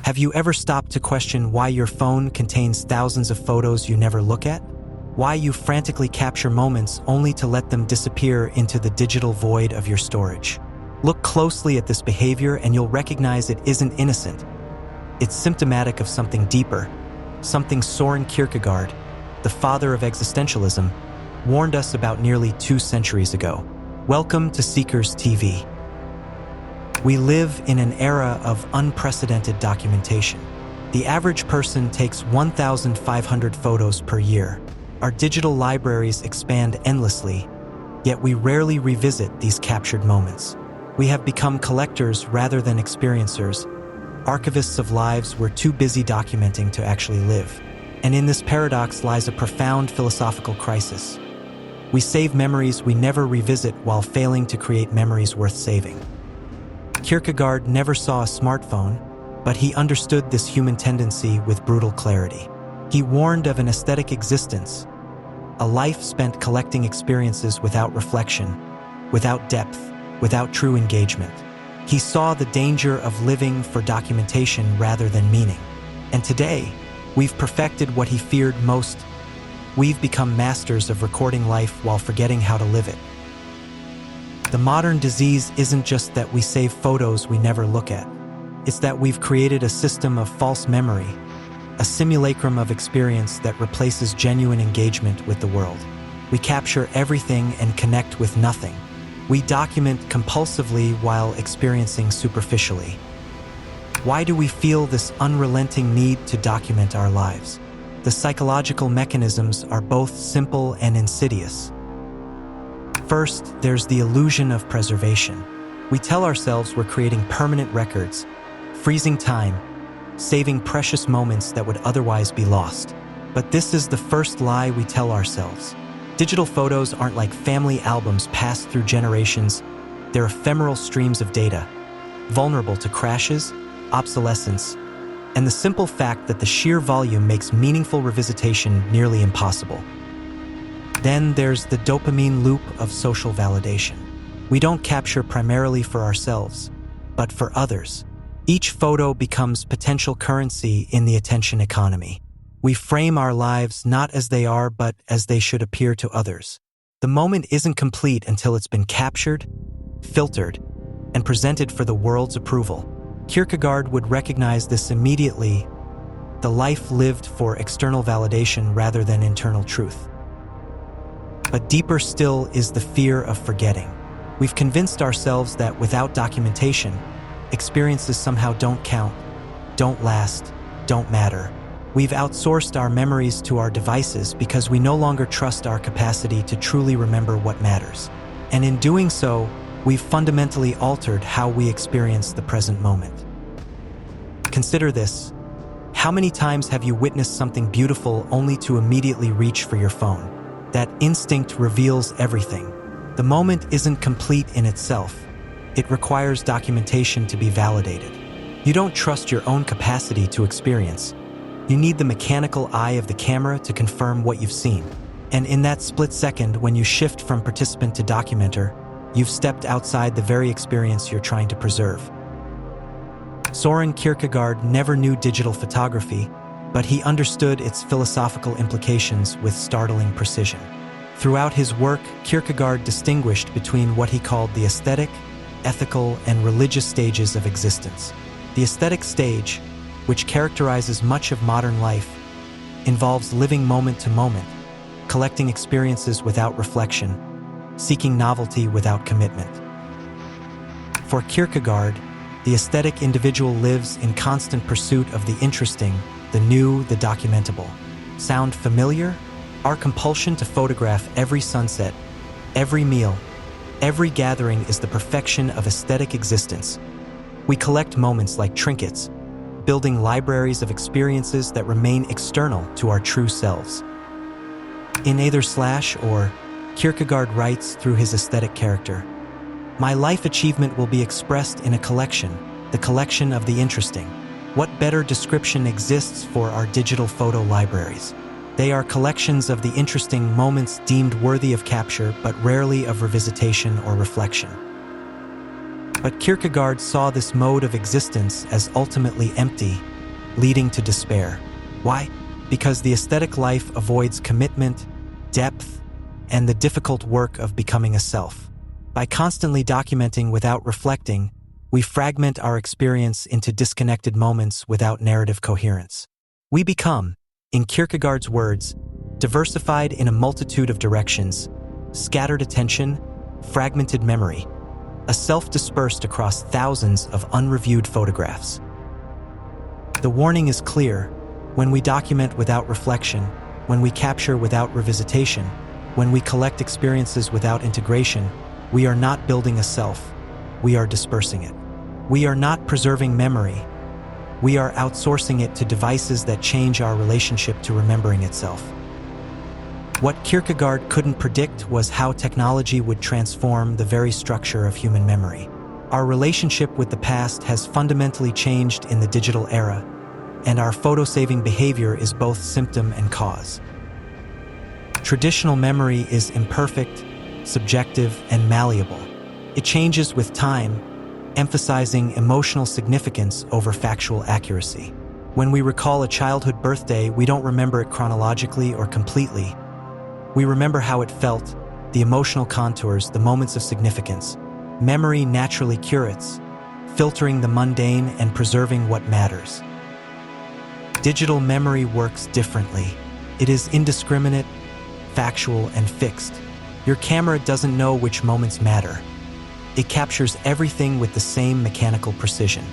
Have you ever stopped to question why your phone contains thousands of photos you never look at? Why you frantically capture moments only to let them disappear into the digital void of your storage? Look closely at this behavior and you'll recognize it isn't innocent. It's symptomatic of something deeper, something Soren Kierkegaard, the father of existentialism, warned us about nearly 2 centuries ago. Welcome to Seekers TV. We live in an era of unprecedented documentation. The average person takes 1,500 photos per year. Our digital libraries expand endlessly, yet we rarely revisit these captured moments. We have become collectors rather than experiencers, archivists of lives we're too busy documenting to actually live. And in this paradox lies a profound philosophical crisis. We save memories we never revisit while failing to create memories worth saving. Kierkegaard never saw a smartphone, but he understood this human tendency with brutal clarity. He warned of an aesthetic existence, a life spent collecting experiences without reflection, without depth, without true engagement. He saw the danger of living for documentation rather than meaning. And today, we've perfected what he feared most. We've become masters of recording life while forgetting how to live it. The modern disease isn't just that we save photos we never look at. It's that we've created a system of false memory, a simulacrum of experience that replaces genuine engagement with the world. We capture everything and connect with nothing. We document compulsively while experiencing superficially. Why do we feel this unrelenting need to document our lives? The psychological mechanisms are both simple and insidious. First, there's the illusion of preservation. We tell ourselves we're creating permanent records, freezing time, saving precious moments that would otherwise be lost. But this is the first lie we tell ourselves. Digital photos aren't like family albums passed through generations. They're ephemeral streams of data, vulnerable to crashes, obsolescence, and the simple fact that the sheer volume makes meaningful revisitation nearly impossible. Then there's the dopamine loop of social validation. We don't capture primarily for ourselves, but for others. Each photo becomes potential currency in the attention economy. We frame our lives not as they are, but as they should appear to others. The moment isn't complete until it's been captured, filtered, and presented for the world's approval. Kierkegaard would recognize this immediately, the life lived for external validation rather than internal truth. But deeper still is the fear of forgetting. We've convinced ourselves that without documentation, experiences somehow don't count, don't last, don't matter. We've outsourced our memories to our devices because we no longer trust our capacity to truly remember what matters. And in doing so, we've fundamentally altered how we experience the present moment. Consider this. How many times have you witnessed something beautiful only to immediately reach for your phone? That instinct reveals everything. The moment isn't complete in itself. It requires documentation to be validated. You don't trust your own capacity to experience. You need the mechanical eye of the camera to confirm what you've seen. And in that split second, when you shift from participant to documenter, you've stepped outside the very experience you're trying to preserve. Soren Kierkegaard never knew digital photography, but he understood its philosophical implications with startling precision. Throughout his work, Kierkegaard distinguished between what he called the aesthetic, ethical, and religious stages of existence. The aesthetic stage, which characterizes much of modern life, involves living moment to moment, collecting experiences without reflection, seeking novelty without commitment. For Kierkegaard, the aesthetic individual lives in constant pursuit of the interesting, the new, the documentable. Sound familiar? Our compulsion to photograph every sunset, every meal, every gathering is the perfection of aesthetic existence. We collect moments like trinkets, building libraries of experiences that remain external to our true selves. In Either Slash or Kierkegaard writes through his aesthetic character, "My life achievement will be expressed in a collection, the collection of the interesting." What better description exists for our digital photo libraries? They are collections of the interesting moments deemed worthy of capture, but rarely of revisitation or reflection. But Kierkegaard saw this mode of existence as ultimately empty, leading to despair. Why? Because the aesthetic life avoids commitment, depth, and the difficult work of becoming a self. By constantly documenting without reflecting, we fragment our experience into disconnected moments without narrative coherence. We become, in Kierkegaard's words, diversified in a multitude of directions, scattered attention, fragmented memory, a self dispersed across thousands of unreviewed photographs. The warning is clear: when we document without reflection, when we capture without revisitation, when we collect experiences without integration, we are not building a self, we are dispersing it. We are not preserving memory, we are outsourcing it to devices that change our relationship to remembering itself. What Kierkegaard couldn't predict was how technology would transform the very structure of human memory. Our relationship with the past has fundamentally changed in the digital era, and our photo-saving behavior is both symptom and cause. Traditional memory is imperfect, subjective, and malleable. It changes with time, emphasizing emotional significance over factual accuracy. When we recall a childhood birthday, we don't remember it chronologically or completely. We remember how it felt, the emotional contours, the moments of significance. Memory naturally curates, filtering the mundane and preserving what matters. Digital memory works differently. It is indiscriminate, factual, and fixed. Your camera doesn't know which moments matter. It captures everything with the same mechanical precision.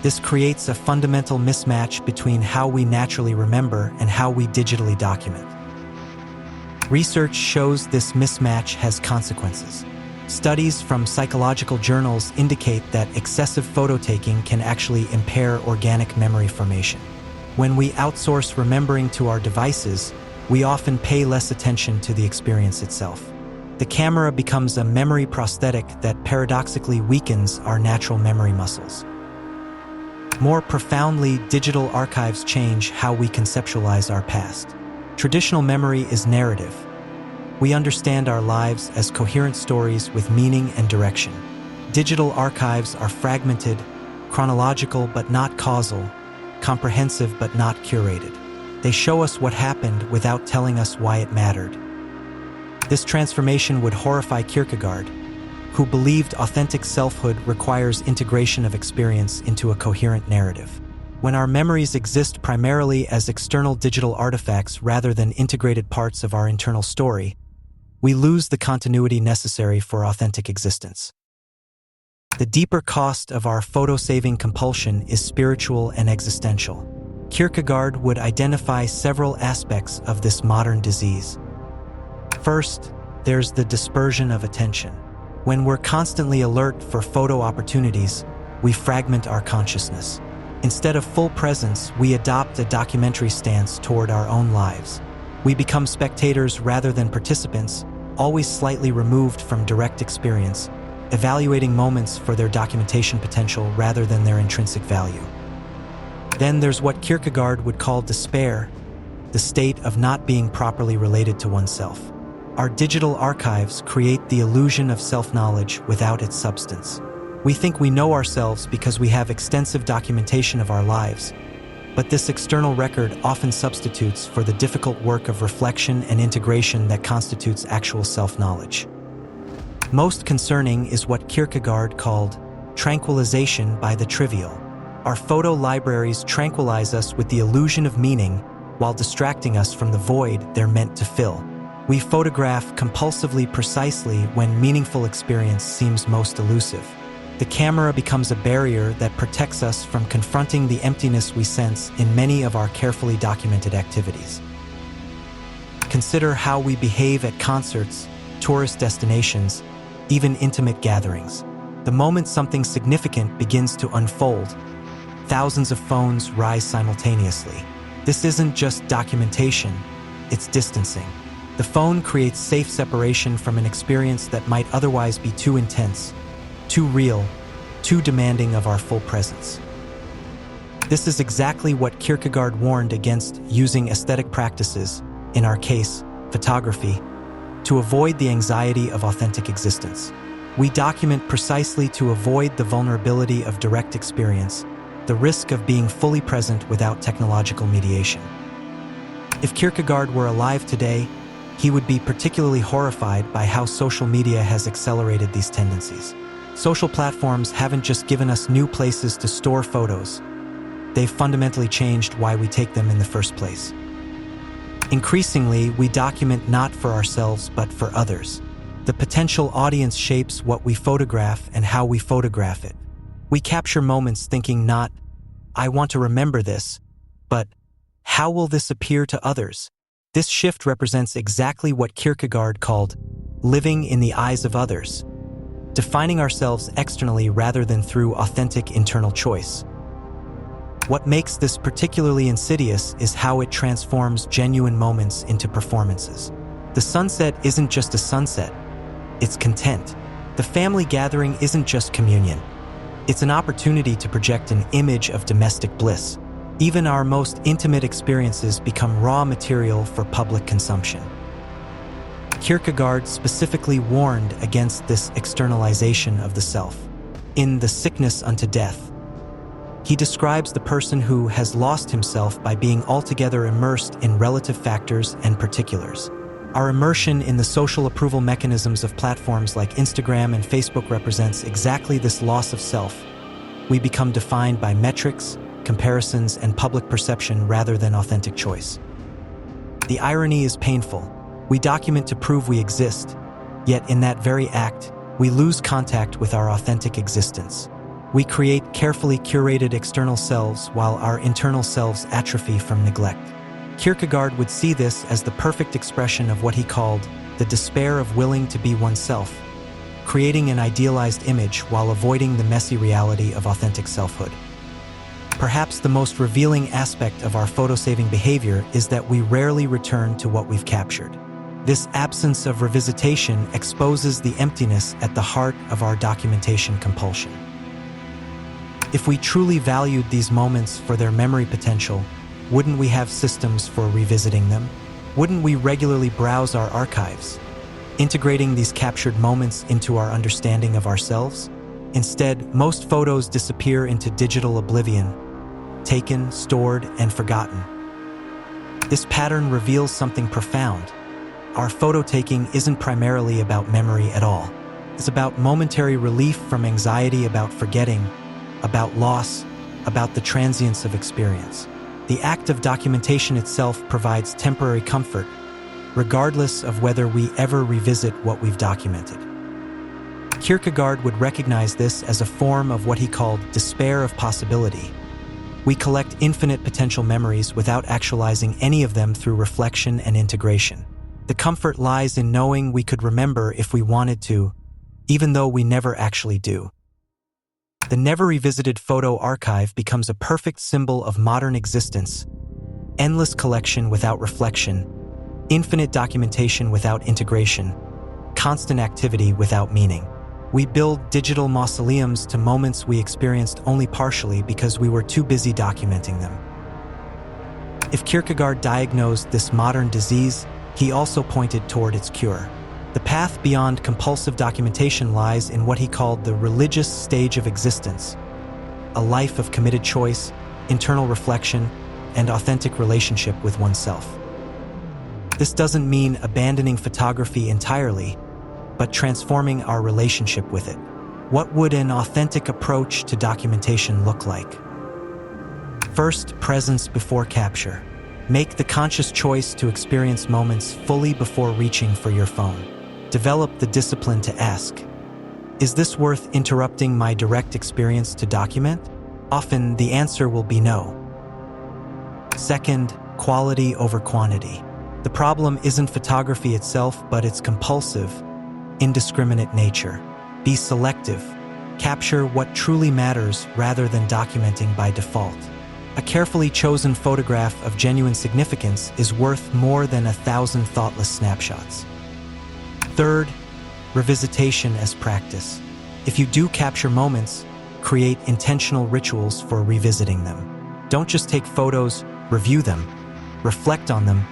This creates a fundamental mismatch between how we naturally remember and how we digitally document. Research shows this mismatch has consequences. Studies from psychological journals indicate that excessive photo-taking can actually impair organic memory formation. When we outsource remembering to our devices, we often pay less attention to the experience itself. The camera becomes a memory prosthetic that paradoxically weakens our natural memory muscles. More profoundly, digital archives change how we conceptualize our past. Traditional memory is narrative. We understand our lives as coherent stories with meaning and direction. Digital archives are fragmented, chronological but not causal, comprehensive but not curated. They show us what happened without telling us why it mattered. This transformation would horrify Kierkegaard, who believed authentic selfhood requires integration of experience into a coherent narrative. When our memories exist primarily as external digital artifacts rather than integrated parts of our internal story, we lose the continuity necessary for authentic existence. The deeper cost of our photo-saving compulsion is spiritual and existential. Kierkegaard would identify several aspects of this modern disease. First, there's the dispersion of attention. When we're constantly alert for photo opportunities, we fragment our consciousness. Instead of full presence, we adopt a documentary stance toward our own lives. We become spectators rather than participants, always slightly removed from direct experience, evaluating moments for their documentation potential rather than their intrinsic value. Then there's what Kierkegaard would call despair, the state of not being properly related to oneself. Our digital archives create the illusion of self-knowledge without its substance. We think we know ourselves because we have extensive documentation of our lives, but this external record often substitutes for the difficult work of reflection and integration that constitutes actual self-knowledge. Most concerning is what Kierkegaard called tranquilization by the trivial. Our photo libraries tranquilize us with the illusion of meaning while distracting us from the void they're meant to fill. We photograph compulsively precisely when meaningful experience seems most elusive. The camera becomes a barrier that protects us from confronting the emptiness we sense in many of our carefully documented activities. Consider how we behave at concerts, tourist destinations, even intimate gatherings. The moment something significant begins to unfold, thousands of phones rise simultaneously. This isn't just documentation, it's distancing. The phone creates safe separation from an experience that might otherwise be too intense, too real, too demanding of our full presence. This is exactly what Kierkegaard warned against using aesthetic practices, in our case, photography, to avoid the anxiety of authentic existence. We document precisely to avoid the vulnerability of direct experience, the risk of being fully present without technological mediation. If Kierkegaard were alive today, he would be particularly horrified by how social media has accelerated these tendencies. Social platforms haven't just given us new places to store photos, they've fundamentally changed why we take them in the first place. Increasingly, we document not for ourselves but for others. The potential audience shapes what we photograph and how we photograph it. We capture moments thinking not, "I want to remember this," but "How will this appear to others?" This shift represents exactly what Kierkegaard called living in the eyes of others, defining ourselves externally rather than through authentic internal choice. What makes this particularly insidious is how it transforms genuine moments into performances. The sunset isn't just a sunset, it's content. The family gathering isn't just communion, it's an opportunity to project an image of domestic bliss. Even our most intimate experiences become raw material for public consumption. Kierkegaard specifically warned against this externalization of the self. In The Sickness Unto Death, he describes the person who has lost himself by being altogether immersed in relative factors and particulars. Our immersion in the social approval mechanisms of platforms like Instagram and Facebook represents exactly this loss of self. We become defined by metrics, comparisons, and public perception rather than authentic choice. The irony is painful. We document to prove we exist, yet in that very act, we lose contact with our authentic existence. We create carefully curated external selves while our internal selves atrophy from neglect. Kierkegaard would see this as the perfect expression of what he called the despair of willing to be oneself, creating an idealized image while avoiding the messy reality of authentic selfhood. Perhaps the most revealing aspect of our photo-saving behavior is that we rarely return to what we've captured. This absence of revisitation exposes the emptiness at the heart of our documentation compulsion. If we truly valued these moments for their memory potential, wouldn't we have systems for revisiting them? Wouldn't we regularly browse our archives, integrating these captured moments into our understanding of ourselves? Instead, most photos disappear into digital oblivion, taken, stored, and forgotten. This pattern reveals something profound. Our photo-taking isn't primarily about memory at all. It's about momentary relief from anxiety about forgetting, about loss, about the transience of experience. The act of documentation itself provides temporary comfort, regardless of whether we ever revisit what we've documented. Kierkegaard would recognize this as a form of what he called despair of possibility. We collect infinite potential memories without actualizing any of them through reflection and integration. The comfort lies in knowing we could remember if we wanted to, even though we never actually do. The never revisited photo archive becomes a perfect symbol of modern existence: endless collection without reflection, infinite documentation without integration, constant activity without meaning. We build digital mausoleums to moments we experienced only partially because we were too busy documenting them. If Kierkegaard diagnosed this modern disease, he also pointed toward its cure. The path beyond compulsive documentation lies in what he called the religious stage of existence, a life of committed choice, internal reflection, and authentic relationship with oneself. This doesn't mean abandoning photography entirely, but transforming our relationship with it. What would an authentic approach to documentation look like? First, presence before capture. Make the conscious choice to experience moments fully before reaching for your phone. Develop the discipline to ask, is this worth interrupting my direct experience to document? Often, the answer will be no. Second, quality over quantity. The problem isn't photography itself, but its compulsive, indiscriminate nature. Be selective. Capture what truly matters rather than documenting by default. A carefully chosen photograph of genuine significance is worth more than 1,000 thoughtless snapshots. Third, revisitation as practice. If you do capture moments, create intentional rituals for revisiting them. Don't just take photos, review them, reflect on them,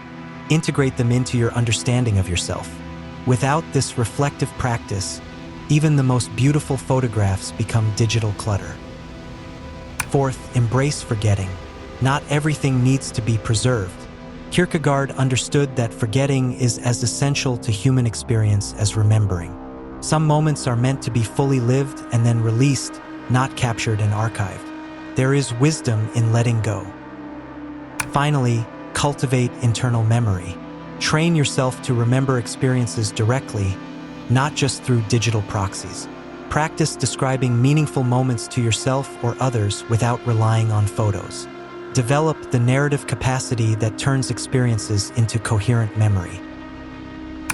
integrate them into your understanding of yourself. Without this reflective practice, even the most beautiful photographs become digital clutter. Fourth, embrace forgetting. Not everything needs to be preserved. Kierkegaard understood that forgetting is as essential to human experience as remembering. Some moments are meant to be fully lived and then released, not captured and archived. There is wisdom in letting go. Finally, cultivate internal memory. Train yourself to remember experiences directly, not just through digital proxies. Practice describing meaningful moments to yourself or others without relying on photos. Develop the narrative capacity that turns experiences into coherent memory.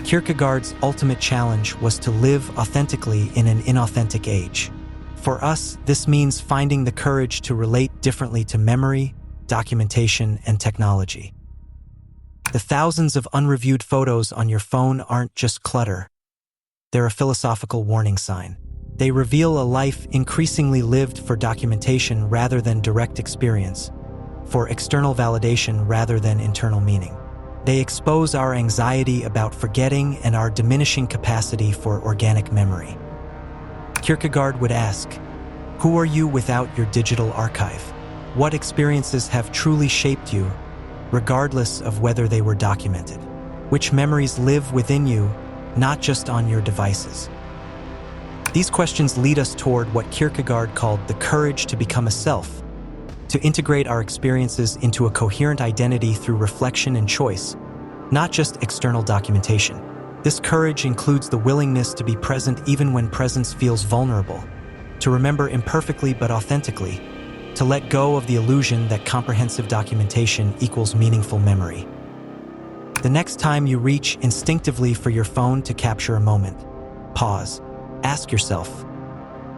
Kierkegaard's ultimate challenge was to live authentically in an inauthentic age. For us, this means finding the courage to relate differently to memory, documentation, and technology. The thousands of unreviewed photos on your phone aren't just clutter. They're a philosophical warning sign. They reveal a life increasingly lived for documentation rather than direct experience, for external validation rather than internal meaning. They expose our anxiety about forgetting and our diminishing capacity for organic memory. Kierkegaard would ask, who are you without your digital archive? What experiences have truly shaped you, regardless of whether they were documented? Which memories live within you, not just on your devices? These questions lead us toward what Kierkegaard called the courage to become a self, to integrate our experiences into a coherent identity through reflection and choice, not just external documentation. This courage includes the willingness to be present even when presence feels vulnerable, to remember imperfectly but authentically, to let go of the illusion that comprehensive documentation equals meaningful memory. The next time you reach instinctively for your phone to capture a moment, pause. Ask yourself,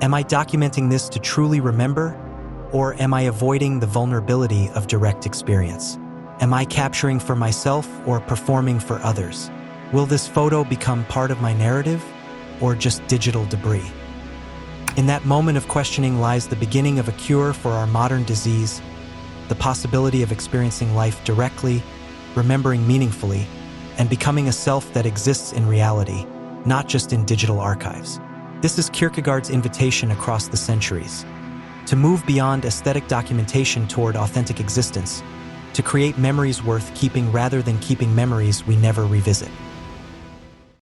am I documenting this to truly remember, or am I avoiding the vulnerability of direct experience? Am I capturing for myself or performing for others? Will this photo become part of my narrative, or just digital debris? In that moment of questioning lies the beginning of a cure for our modern disease, the possibility of experiencing life directly, remembering meaningfully, and becoming a self that exists in reality, not just in digital archives. This is Kierkegaard's invitation across the centuries, to move beyond aesthetic documentation toward authentic existence, to create memories worth keeping rather than keeping memories we never revisit.